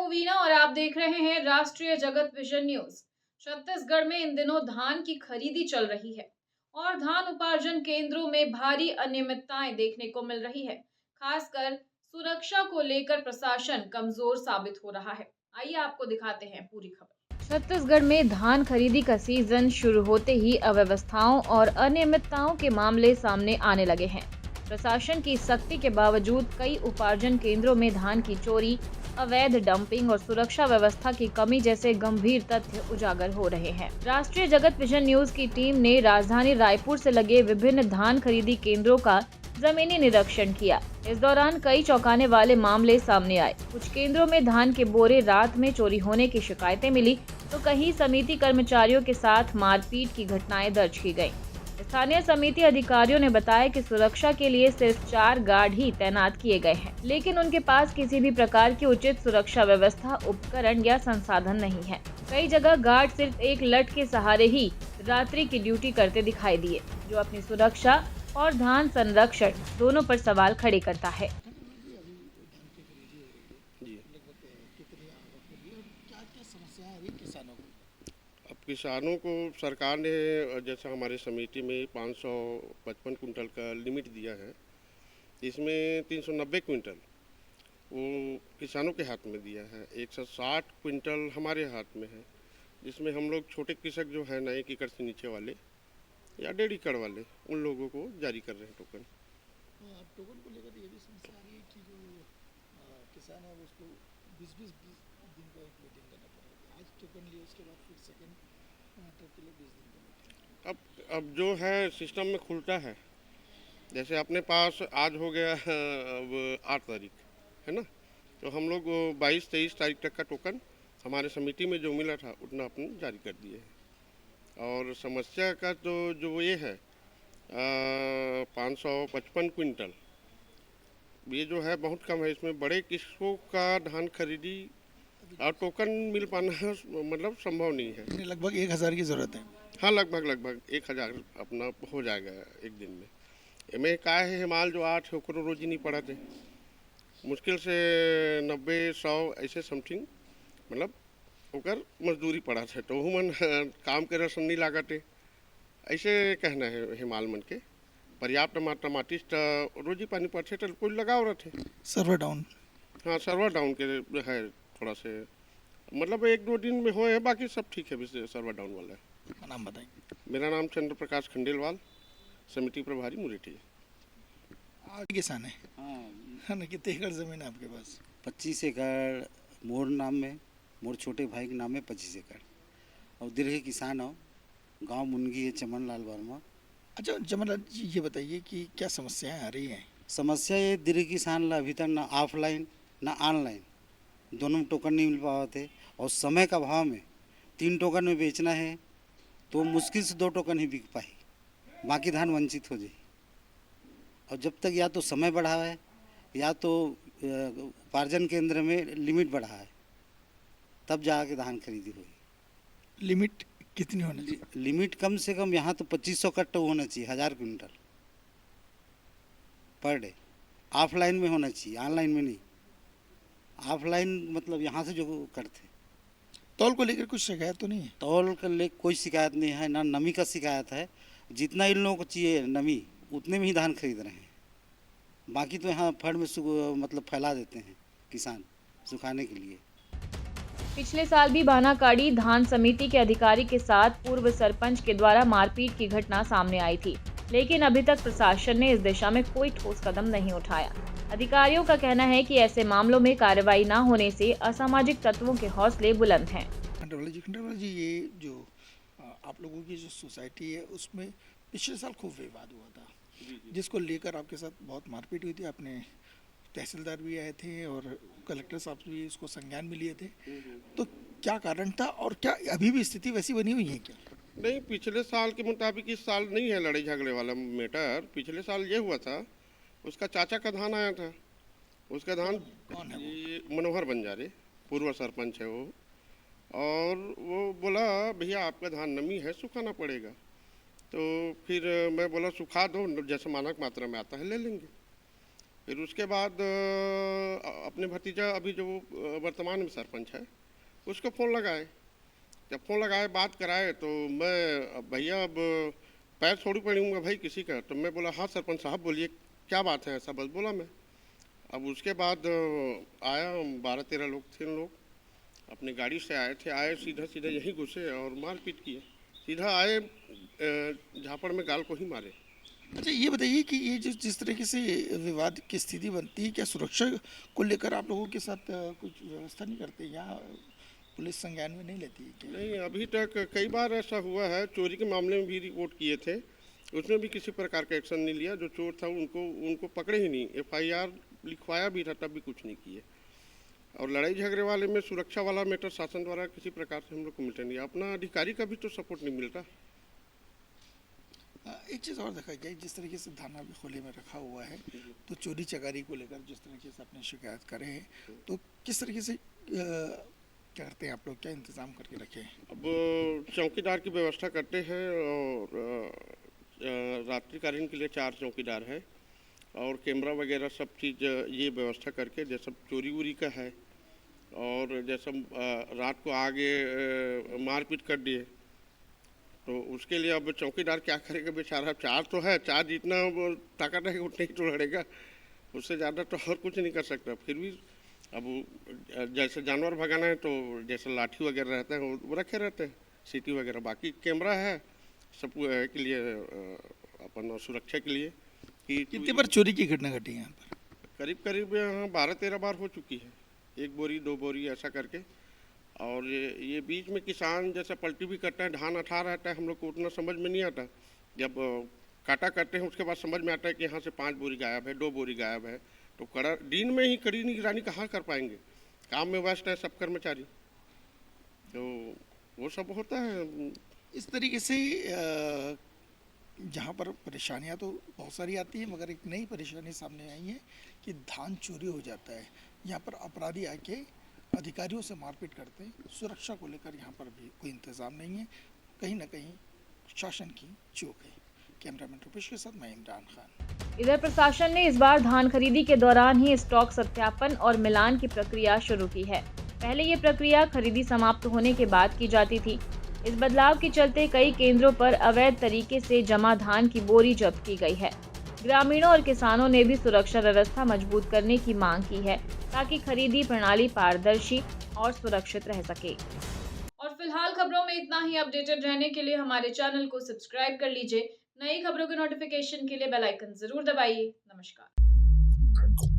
हूँ वीना और आप देख रहे हैं राष्ट्रीय जगत विजन न्यूज। छत्तीसगढ़ में इन दिनों धान की खरीदी चल रही है और धान उपार्जन केंद्रों में भारी अनियमितताएं देखने को मिल रही है। खासकर सुरक्षा को लेकर प्रशासन कमजोर साबित हो रहा है। आइए आपको दिखाते हैं पूरी खबर। छत्तीसगढ़ में धान खरीदी का सीजन शुरू होते ही अव्यवस्थाओं और अनियमितताओं के मामले सामने आने लगे हैं। प्रशासन की सख्ती के बावजूद कई उपार्जन केंद्रों में धान की चोरी, अवैध डंपिंग और सुरक्षा व्यवस्था की कमी जैसे गंभीर तथ्य उजागर हो रहे हैं। राष्ट्रीय जगत विजन न्यूज की टीम ने राजधानी रायपुर से लगे विभिन्न धान खरीदी केंद्रों का जमीनी निरीक्षण किया। इस दौरान कई चौंकाने वाले मामले सामने आए। कुछ केंद्रों में धान के बोरे रात में चोरी होने की शिकायतें मिली, तो कहीं समिति कर्मचारियों के साथ मारपीट की घटनाएं दर्ज की गयी। स्थानीय समिति अधिकारियों ने बताया कि सुरक्षा के लिए सिर्फ 4 गार्ड ही तैनात किए गए हैं, लेकिन उनके पास किसी भी प्रकार की उचित सुरक्षा व्यवस्था, उपकरण या संसाधन नहीं है। कई जगह गार्ड सिर्फ एक लठ के सहारे ही रात्रि की ड्यूटी करते दिखाई दिए, जो अपनी सुरक्षा और धान संरक्षण दोनों पर सवाल खड़े करता है। अब किसानों को सरकार ने जैसा हमारे समिति में 555 कुंटल का लिमिट दिया है, इसमें 390 क्विंटल वो किसानों के हाथ में दिया है, 160 क्विंटल हमारे हाथ में है, जिसमें हम लोग छोटे कृषक जो है ना, 1 एकड़ से नीचे वाले या 1.5 एकड़ वाले, उन लोगों को जारी कर रहे हैं टोकन। आप टोकन को लेकर ये भी समस्या आ रही है कि जो किसान है उसको 20-20 दिन का एक वेटिंग करना पड़ेगा। आज टोकन लिए उसके बाद फिर सेकंड ट्रिप के लिए 20 दिन का वेटिंग। अब जो है सिस्टम में खुलता है, जैसे अपने पास आज हो गया अब 8 तारीख है ना, तो हम लोग 22-23 तारीख तक का टोकन हमारे समिति में जो मिला था उतना अपन जारी कर दिए हैं। और समस्या का तो जो ये है 555 क्विंटल, ये जो है बहुत कम है। इसमें बड़े किस्मों का धान खरीदी और टोकन मिल पाना मतलब संभव नहीं है। लगभग 1000 की ज़रूरत है। हाँ, लगभग 1000 अपना हो जाएगा एक दिन में। एमें का है हिमाल जो 8 है ओकरो रोजी नहीं पड़ा थे, मुश्किल से 90-100 ऐसे समथिंग मतलब ओकर मजदूरी पड़ा थे, तो मन काम के रसन नहीं लागते, ऐसे कहना है हिमाल मन के। पर्याप्त मात्रा माटिस रोजी पानी पड़े तो कोई लगाव रहते। Server down. हाँ, सर्वर डाउन के है थोड़ा से, मतलब 1-2 दिन में हो है, बाकी सब ठीक है। वैसे सर्वर डाउन वाला है। नाम बताएं। मेरा नाम चंद्र प्रकाश खंडेलवाल, समिति प्रभारी मुरेठी। आज किसान है। हाँ, है ना, कितने एकड़ जमीन है आपके पास? 25 एकड़ मोर नाम में, मोर छोटे भाई के नाम में 25 एकड़ और दीर्घ किसान हो। गांव मुनगी है, चमन लाल वर्मा। अच्छा जमन जी, ये बताइए कि क्या समस्याएं आ रही हैं? समस्या ये दीर्घ किसान ला अभी तक ना ऑफलाइन ना ऑनलाइन दोनों में टोकन नहीं मिल पावा थे, और समय का भाव में 3 टोकन में बेचना है तो मुश्किल से 2 टोकन ही बिक पाए, बाकी धान वंचित हो जाए। और जब तक या तो समय बढ़ा है या तो उपार्जन केंद्र में लिमिट बढ़ा है, तब जाके धान खरीदी हुई। लिमिट कितनी होनी चाहिए? लिमिट कम से कम यहाँ तो 2500 कट्टा होना चाहिए, 1000 क्विंटल पर डे। ऑफलाइन में होना चाहिए, ऑनलाइन में नहीं। ऑफलाइन मतलब यहाँ से जो करते। तौल को लेकर कुछ शिकायत तो नहीं है? तौल को लेकर कोई शिकायत नहीं है, ना नमी का शिकायत है। जितना इन लोगों को चाहिए नमी, उतने में ही धान खरीद रहे हैं। बाकी तो यहाँ फड़ में मतलब फैला देते हैं किसान सुखाने के लिए। पिछले साल भी बानाकाड़ी धान समिति के अधिकारी के साथ पूर्व सरपंच के द्वारा मारपीट की घटना सामने आई थी, लेकिन अभी तक प्रशासन ने इस दिशा में कोई ठोस कदम नहीं उठाया। अधिकारियों का कहना है कि ऐसे मामलों में कार्रवाई न होने से असामाजिक तत्वों के हौसले बुलंद हैं। खंडेलवाल जी, ये जो आप लोगों की जो सोसाइटी है उसमें पिछले साल खूब विवाद हुआ था, जिसको लेकर आपके साथ बहुत मारपीट हुई थी। आपने तहसीलदार भी आए थे और कलेक्टर साहब भी इसको संज्ञान में लिए थे, तो क्या कारण था और क्या अभी भी स्थिति वैसी बनी हुई है क्या? नहीं, पिछले साल के मुताबिक इस साल नहीं है लड़ाई झगड़े वाला मैटर। पिछले साल ये हुआ था, उसका चाचा का धान आया था। उसका धान कौन है ये मनोहर बंजारे, पूर्व सरपंच है वो, और वो बोला भैया आपका धान नमी है, सुखाना पड़ेगा। तो फिर मैं बोला सुखा दो, जैसे मानक मात्रा में आता है ले लेंगे। फिर उसके बाद अपने भतीजा अभी जो वर्तमान में सरपंच है उसको फ़ोन लगाए। जब फ़ोन लगाए बात कराए तो मैं अब भैया अब पैर थोड़ी पड़ूंगा भाई किसी का। तो मैं बोला हाँ सरपंच साहब बोलिए क्या बात है, ऐसा बस बोला मैं। अब उसके बाद आया, 12-13 लोग थे। उन लोग अपने गाड़ी से आए थे, आए सीधा सीधा यहीं घुसे और मारपीट किए। सीधा आए झापड़ में गाल को ही मारे। अच्छा ये बताइए कि ये जो जिस तरीके से विवाद की स्थिति बनती है, क्या सुरक्षा को लेकर आप लोगों के साथ कुछ व्यवस्था नहीं करते या पुलिस संज्ञान में नहीं लेती है क्या? नहीं, अभी तक कई बार ऐसा हुआ है। चोरी के मामले में भी रिपोर्ट किए थे, उसमें भी किसी प्रकार का एक्शन नहीं लिया। जो चोर था उनको पकड़े ही नहीं। FIR लिखवाया भी था तब भी कुछ नहीं किए। और लड़ाई झगड़े वाले में सुरक्षा वाला मैटर शासन द्वारा किसी प्रकार से हम लोग को मिलता नहीं। अपना अधिकारी का भी तो सपोर्ट नहीं मिलता। एक चीज़ और देखा जाए, जिस तरीके से थाना भी खुले में रखा हुआ है तो चोरी चकारी को लेकर जिस तरीके से आपने शिकायत करे हैं, तो किस तरीके से क्या करते हैं आप लोग, क्या इंतज़ाम करके रखे हैं? अब चौकीदार की व्यवस्था करते हैं और रात्रिकालीन के लिए 4 चौकीदार है और कैमरा वगैरह सब चीज़ ये व्यवस्था करके, जैसा चोरी वोरी का है और जैसा रात को आगे मारपीट कर दिए तो उसके लिए अब चौकीदार क्या करेगा बेचारा। 4 तो है, 4 जितना वो ताकत रहेगा उतना ही तो लड़ेगा, उससे ज़्यादा तो और कुछ नहीं कर सकता। फिर भी अब जैसे जानवर भगाना है तो जैसे लाठी वगैरह रहता है वो रखे रहते हैं, सीटी वगैरह। बाकी कैमरा है सब के लिए, अपन सुरक्षा के लिए। कि कितनी बार चोरी की घटना घटी है यहाँ पर? करीब करीब यहाँ 12-13 बार हो चुकी है, 1 बोरी 2 बोरी ऐसा करके। और ये बीच में किसान जैसा पलटी भी करता है, धान अठा रहता है, हम लोग को उतना समझ में नहीं आता। जब काटा करते हैं उसके बाद समझ में आता है कि यहाँ से 5 बोरी गायब है, 2 बोरी गायब है। तो कड़ा दिन में ही कड़ी निगरानी कहाँ कर पाएंगे, काम में व्यस्त है सब कर्मचारी, तो वो सब होता है। इस तरीके से जहाँ पर परेशानियाँ तो बहुत सारी आती हैं, मगर एक नई परेशानी सामने आई है कि धान चोरी हो जाता है। यहाँ पर अपराधी आके अधिकारियों से मारपीट करते हैं। सुरक्षा को लेकर यहाँ पर भी कोई इंतज़ाम नहीं है, कहीं ना कहीं शासन की चूक है। कैमरामैन रुपेश के साथ मैं इमरान खान। इधर प्रशासन ने इस बार धान खरीदी के दौरान ही स्टॉक सत्यापन और मिलान की प्रक्रिया शुरू की है। पहले ये प्रक्रिया खरीदी समाप्त होने के बाद की जाती थी। इस बदलाव के चलते कई केंद्रों पर अवैध तरीके से जमा धान की बोरी जब्त की गई है। ग्रामीणों और किसानों ने भी सुरक्षा व्यवस्था मजबूत करने की मांग की है ताकि खरीदी प्रणाली पारदर्शी और सुरक्षित रह सके। और फिलहाल खबरों में इतना ही। अपडेटेड रहने के लिए हमारे चैनल को सब्सक्राइब कर लीजिए। नई खबरों के नोटिफिकेशन के लिए बेल आइकन जरूर दबाइए। नमस्कार।